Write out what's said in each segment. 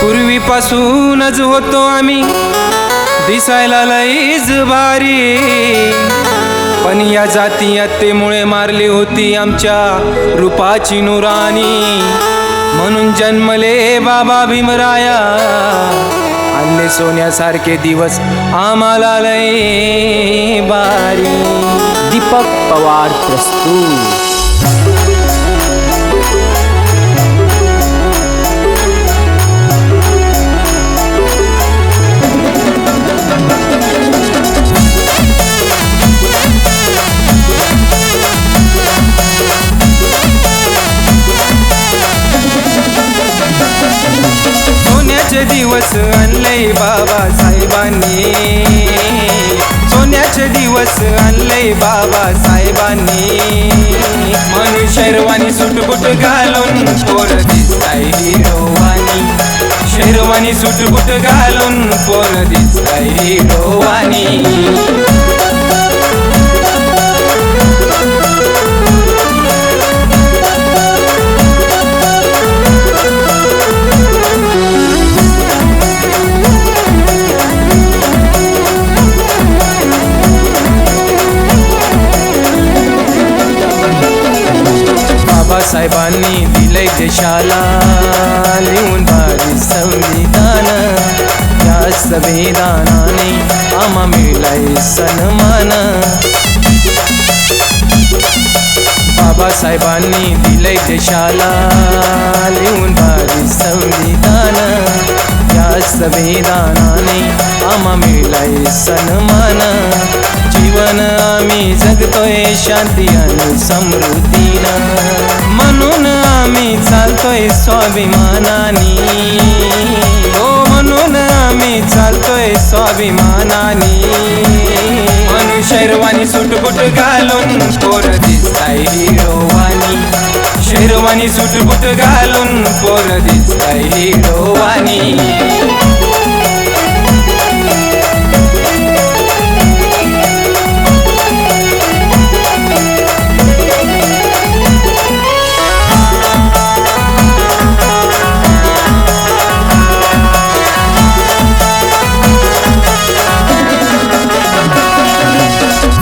पूर्वीपासूनच होतो आम्ही दिसायला लईच भारी, पण या जातीयतेमुळे मारली होती आमच्या रूपाची नुरानी. म्हणून जन्मले बाबा भीमराया, आणले सोन्यासारखे दिवस आम्हाला लई भारी. दीपक पवार प्रस्तुत. सोन्याचे दिवस आणले बाबासाहेबांनी, सोन्याचे दिवस आणले बाबासाहेबांनी. म्हणून शेरवानी सुटबुट घालून पोर दिसताय हिरोवानी, शेरवानी सुटबुट घालून पोर दिसताय हिरोवानी. बाबासाहेबांनी दिलंय देशाला लिहून भारी संविधान, या संविधानाने आम्हा मिळालाय सन्मान. बाबासाहेबांनी दिलंय देशाला लिहून भारी संविधान, या संविधानाने आम्हा मिळालाय सन्मान. जीवन आम्ही जगतोय शांती आणि समृद्धीनं, म्हणून आम्ही चालतोय स्वाभिमानानी. हो म्हणून आम्ही चालतोय स्वाभिमानानी. म्हणून शेरवानी सुटबुट घालून पोर दिसताय हिरोवानी, शेरवानी सुटबुट घालून पोर दिसताय हिरोवानी.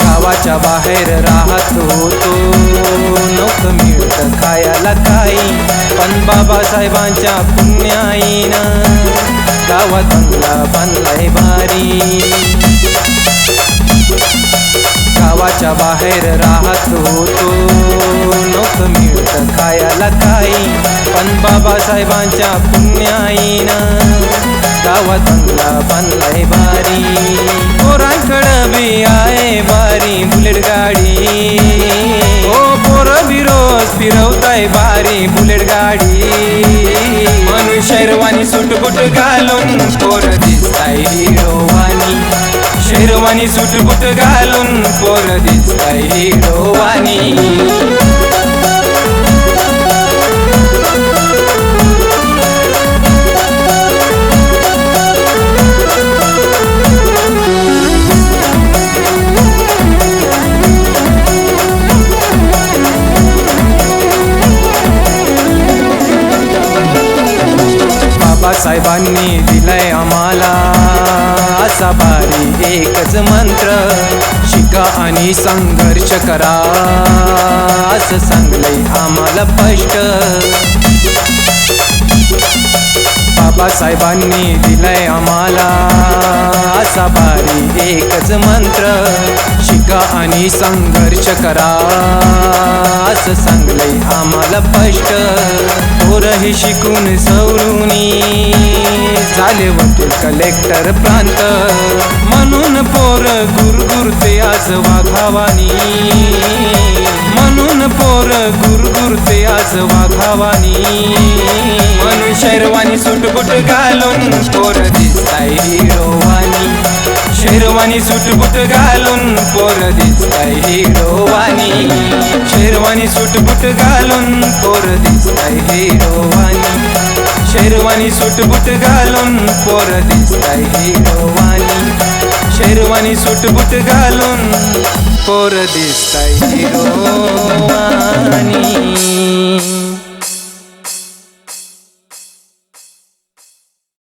गावाच्या बाहेर राहत होतो, नव्हतं मिळत खायला काही, पण बाबासाहेबांच्या पुण्याईनं गावात बंगला बांधलाय भारी. गावाच्या बाहेर राहत होतो, नव्हतं मिळत खायला काही, पण बाबासाहेबांच्या पुण्याईनं गावात बंगला बांधलाय भारी. पोरांकडं बी आहे भारी बुलेट गाडी, हो पोरं बी रोज फिरवताय भारी बुलेट गाडी. म्हणून शेरवानी सुटबुट घालून पोर दिसताय हिरोवानी, शेरवानी सुटबुट घालून पोर दिसताय हिरोवानी. बाबासाहेबांनी दिलाय आम्हाला असा भारी एकच मंत्र, शिका आणि संघर्ष करा असं सांगलंय आम्हाला स्पष्ट. बाबासाहेबांनी दिलाय आम्हाला असा भारी एकच मंत्र, शिका आणि संघर्ष करा असं सांगलंय आम्हाला स्पष्ट. पोरही शिकून सवरूनी झाले वकील कलेक्टर प्रांत, म्हणून पोर गुरगुरते आज वाघावानी. म्हणून पोर गुरगुरते आज वाघावानी. म्हणून शेरवानी सुटबुट घालून पोर दिसताय हिरोवानी, शेरवानी सुटबुट घालून पोर दिसताय हिरोवानी. शेरवानी सुटबुट घालून पोर दिसताय हिरोवानी, शेरवानी सूटबूट घालून पोर दिसताय हिरोवानी शेरवानी सूटबूट घालून पोर दिसताय हिरोवानी